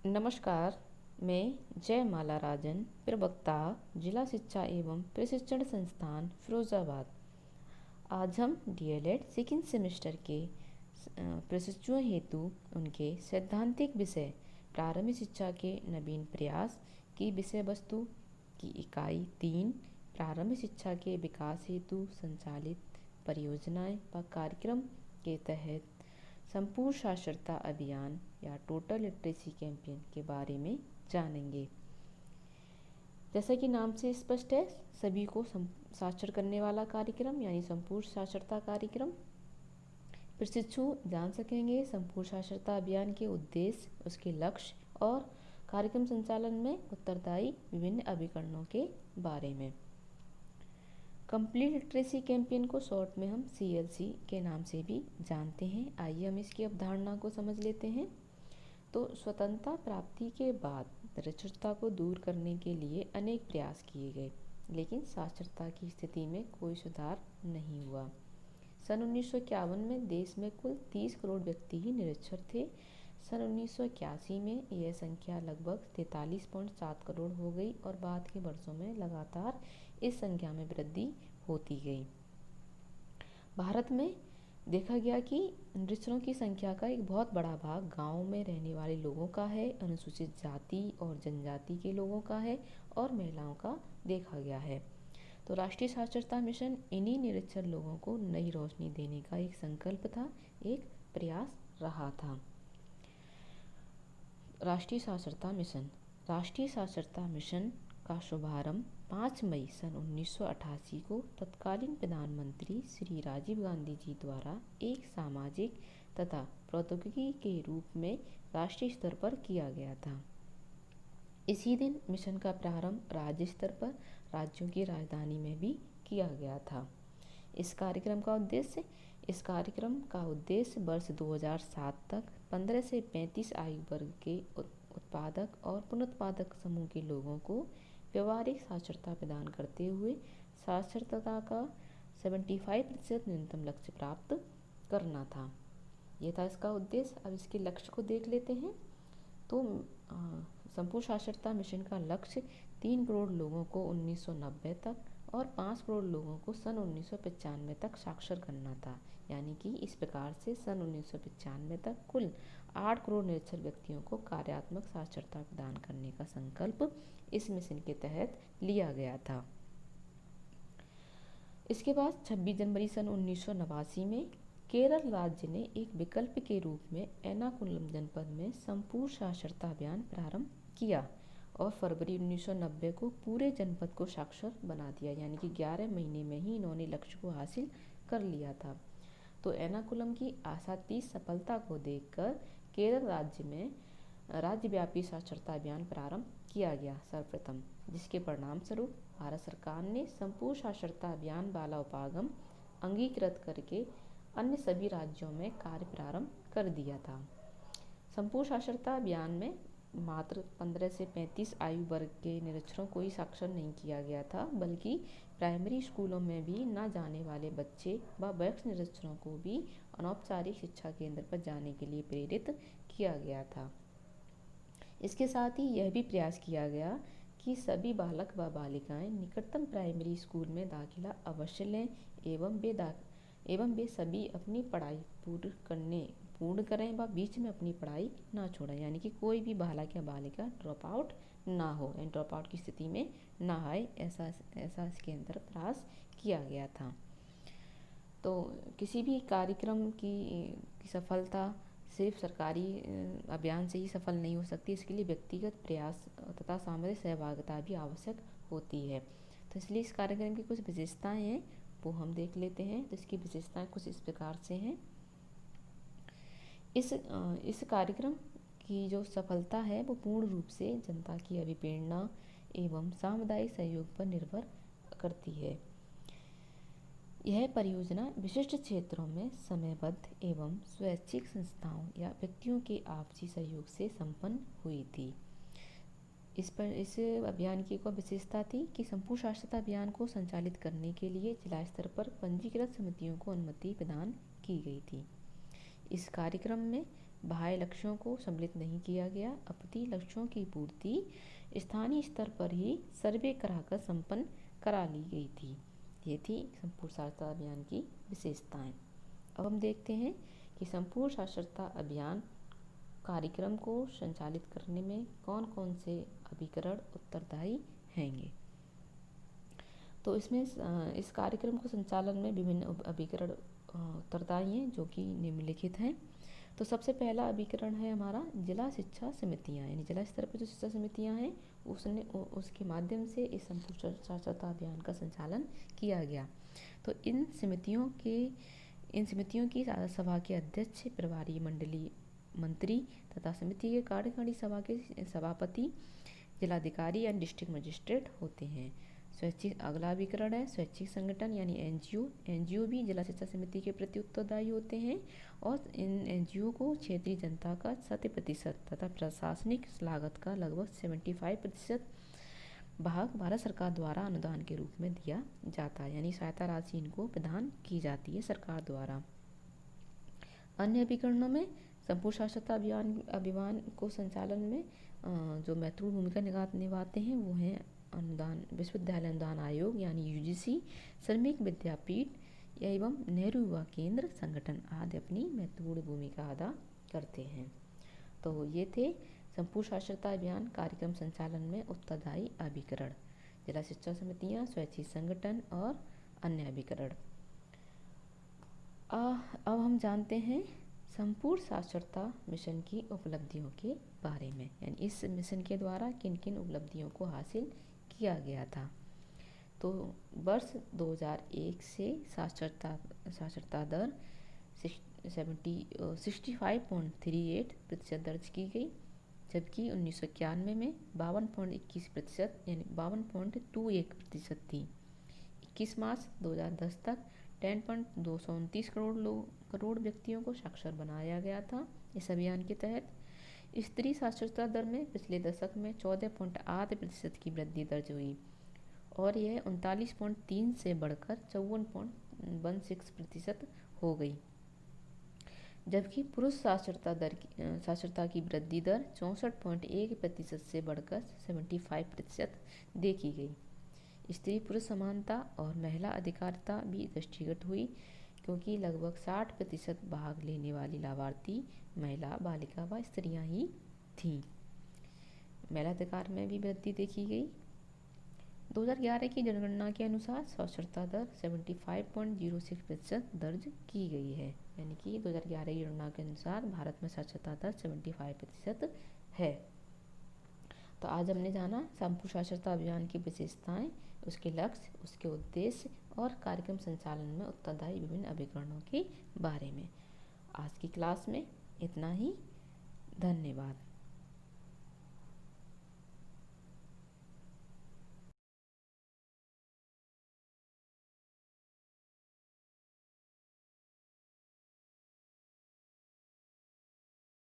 नमस्कार, मैं जयमाला राजन, प्रवक्ता, जिला शिक्षा एवं प्रशिक्षण संस्थान फिरोजाबाद। आज हम डीएलएड सेकेंड सेमेस्टर के प्रशिक्षुओं हेतु उनके सैद्धांतिक विषय प्रारंभिक शिक्षा के नवीन प्रयास की विषय वस्तु की इकाई 3 प्रारंभिक शिक्षा के विकास हेतु संचालित परियोजनाएं व कार्यक्रम के तहत संपूर्ण साक्षरता अभियान या टोटल लिटरेसी कैंपेन के बारे में जानेंगे। जैसा कि नाम से स्पष्ट है, सभी को साक्षर करने वाला कार्यक्रम यानी संपूर्ण साक्षरता कार्यक्रम। प्रशिक्षु जान सकेंगे संपूर्ण साक्षरता अभियान के उद्देश्य, उसके लक्ष्य और कार्यक्रम संचालन में उत्तरदायी विभिन्न अभिकरणों के बारे में। कंप्लीट लिटरेसी कैंपेन को शॉर्ट में हम CLC के नाम से भी जानते हैं। आइए हम इसकी अवधारणा को समझ लेते हैं। तो स्वतंत्रता प्राप्ति के बाद निरक्षरता को दूर करने के लिए अनेक प्रयास किए गए, लेकिन साक्षरता की स्थिति में कोई सुधार नहीं हुआ। सन 1951 में देश में कुल 30 करोड़ व्यक्ति ही निरक्षर थे। सन 1981 में यह संख्या लगभग 43.7 करोड़ हो गई और बाद के वर्षों में लगातार इस संख्या में वृद्धि होती गई। भारत में देखा गया कि निरक्षरों की संख्या का एक बहुत बड़ा भाग गांवों में रहने वाले लोगों का है, अनुसूचित जाति और जनजाति के लोगों का है और महिलाओं का देखा गया है। तो राष्ट्रीय साक्षरता मिशन इन्हीं निरक्षर लोगों को नई रोशनी देने का एक संकल्प था, एक प्रयास रहा था। राष्ट्रीय साक्षरता मिशन का शुभारंभ 5 मई सन 1988 को तत्कालीन प्रधानमंत्री श्री राजीव गांधी जी द्वारा एक सामाजिक तथा प्रौद्योगिकी के रूप में राष्ट्रीय स्तर पर किया गया था। इसी दिन मिशन का प्रारंभ राज्य स्तर पर राज्यों की राजधानी में भी किया गया था। इस कार्यक्रम का उद्देश्य वर्ष 2007 तक 15 से 35 आयु वर्ग के उत्पादक और पुनरुत्पादक समूह के लोगों को व्यवहारिक साक्षरता प्रदान करते हुए साक्षरता का 75% न्यूनतम लक्ष्य प्राप्त करना था। ये था इसका उद्देश्य। अब इसके लक्ष्य को देख लेते हैं। तो संपूर्ण साक्षरता मिशन का लक्ष्य 3 करोड़ लोगों को 1990 तक और 5 करोड़ लोगों को सन 1995 तक साक्षर करना था। यानी कि इस प्रकार से सन 1995 तक कुल 8 करोड़ निरक्षर व्यक्तियों को कार्यात्मक साक्षरता प्रदान करने का संकल्प इस मिशन के तहत लिया गया था। इसके बाद 26 जनवरी सन 1989 में केरल राज्य ने एक विकल्प के रूप में एर्नाकुलम जनपद में संपूर्ण साक्षरता अभियान प्रारंभ किया और फरवरी 1990 को पूरे जनपद को साक्षर बना दिया। यानी कि 11 महीने में ही इन्होंने लक्ष्य को हासिल कर लिया था। तो एर्नाकुलम की आशातीत सफलता को देखकर केरल राज्य में राज्यव्यापी साक्षरता अभियान प्रारंभ किया गया सर्वप्रथम, जिसके परिणाम स्वरूप भारत सरकार ने संपूर्ण साक्षरता अभियान वाला उपागम अंगीकृत करके अन्य सभी राज्यों में कार्य प्रारंभ कर दिया था। संपूर्ण साक्षरता अभियान में मात्र 15 से 35 आयु वर्ग के निरक्षरों को ही साक्षर नहीं किया गया था, बल्कि प्राइमरी स्कूलों में भी न जाने वाले बच्चे व वयस्क निरक्षरों को भी अनौपचारिक शिक्षा केंद्र पर जाने के लिए प्रेरित किया गया था। इसके साथ ही यह भी प्रयास किया गया कि सभी बालक व बालिकाएं निकटतम प्राइमरी स्कूल में दाखिला अवश्य लें एवं वे सभी अपनी पढ़ाई पूर्ण करें व बीच में अपनी पढ़ाई ना छोड़ें। यानी कि कोई भी बालक या बालिका ड्रॉप आउट ना हो, ड्रॉप आउट की स्थिति में ना आए, ऐसा इसके अंदर प्रयास किया गया था। तो किसी भी कार्यक्रम की सफलता सिर्फ सरकारी अभियान से ही सफल नहीं हो सकती। इसके लिए व्यक्तिगत प्रयास तथा सामाजिक सहभागिता भी आवश्यक होती है। तो इसलिए इस कार्यक्रम की कुछ विशेषताएं हैं, वो हम देख लेते हैं। तो इसकी विशेषताएं कुछ इस प्रकार से हैं। इस कार्यक्रम की जो सफलता है वो पूर्ण रूप से जनता की अभिप्रेरणा एवं सामुदायिक सहयोग पर निर्भर करती है। यह परियोजना विशिष्ट क्षेत्रों में समयबद्ध एवं स्वैच्छिक संस्थाओं या व्यक्तियों के आपसी सहयोग से संपन्न हुई थी। इस अभियान की एक विशेषता थी कि संपूर्ण साक्षरता अभियान को संचालित करने के लिए जिला स्तर पर पंजीकृत समितियों को अनुमति प्रदान की गई थी। इस कार्यक्रम में बाह्य लक्ष्यों को सम्मिलित नहीं किया गया, अपितु लक्ष्यों की पूर्ति स्थानीय स्तर पर ही सर्वे कराकर संपन्न करा ली गई थी। ये थी संपूर्ण साक्षरता अभियान की विशेषताएं। अब हम देखते हैं कि संपूर्ण साक्षरता अभियान कार्यक्रम को संचालित करने में कौन कौन से अभिकरण उत्तरदायी हैंगे। तो इसमें इस कार्यक्रम को संचालन में विभिन्न अभिकरण उत्तरदायी हैं, जो कि निम्नलिखित हैं। तो सबसे पहला अभिकरण है हमारा जिला शिक्षा समितियां, यानी जिला स्तर पर जो शिक्षा समितियां हैं उसके माध्यम से इस संपूर्ण साक्षरता अभियान का संचालन किया गया। तो इन समितियों की सभा के अध्यक्ष, प्रभारी मंडलीय मंत्री तथा समिति के कार्यकारिणी सभा के सभापति जिलाधिकारी या डिस्ट्रिक्ट मजिस्ट्रेट होते हैं। स्वैच्छिक अगला अभिकरण है स्वैच्छिक संगठन यानी एनजीओ भी जिला शिक्षा समिति के प्रति उत्तरदायी होते हैं और इन एनजीओ को क्षेत्रीय जनता का 100% तथा प्रशासनिक लागत का लगभग 75% भाग भारत सरकार द्वारा अनुदान के रूप में दिया जाता है, यानी सहायता राशि इनको प्रदान की जाती है सरकार द्वारा। अन्य अभिकरणों में संपूर्ण साक्षरता अभियान को संचालन में जो महत्वपूर्ण भूमिका निभाते हैं वो हैं अनुदान विश्वविद्यालय अनुदान आयोग यानी यूजीसी, श्रमिक विद्यापीठ एवं नेहरू युवा केंद्र संगठन आदि अपनी महत्वपूर्ण भूमिका अदा करते हैं। तो ये थे संपूर्ण साक्षरता अभियान कार्यक्रम संचालन में उत्तरदायी अभिकरण, जिला शिक्षा समितियां, स्वैच्छिक संगठन और अन्य अभिकरण। अब हम जानते हैं संपूर्ण साक्षरता मिशन की उपलब्धियों के बारे में, यानी इस मिशन के द्वारा किन किन उपलब्धियों को हासिल किया गया था। तो वर्ष 2001 से साक्षरता दर 65.38% दर्ज की गई, जबकि 1991 में 52.21% यानी 52.21% थी। 21 मार्च 2010 तक 10.229 करोड़ व्यक्तियों को साक्षर बनाया गया था इस अभियान के तहत। स्त्री साक्षरता दर में पिछले दशक में 14.8% की वृद्धि दर्ज हुई और यह 39.3 से बढ़कर 54.16% हो गई, जबकि पुरुष साक्षरता की वृद्धि दर 64.1% से बढ़कर 75% देखी गई। स्त्री पुरुष समानता और महिला अधिकारिता भी दृष्टिगत हुई, क्योंकि लगभग 60% भाग लेने वाली लाभार्थी महिला, बालिका व स्त्रियां ही थीं। महिला अधिकार में भी वृद्धि देखी गई। 2011 की जनगणना के अनुसार साक्षरता दर 75.06% दर्ज की गई है, यानी कि 2011 की जनगणना के अनुसार भारत में साक्षरता दर 75% है। तो आज हमने जाना संपूर्ण साक्षरता अभियान की विशेषताएं, उसके लक्ष्य, उसके उद्देश्य और कार्यक्रम संचालन में उत्तरदायी विभिन्न अभिकरणों के बारे में। आज की क्लास में इतना ही। धन्यवाद।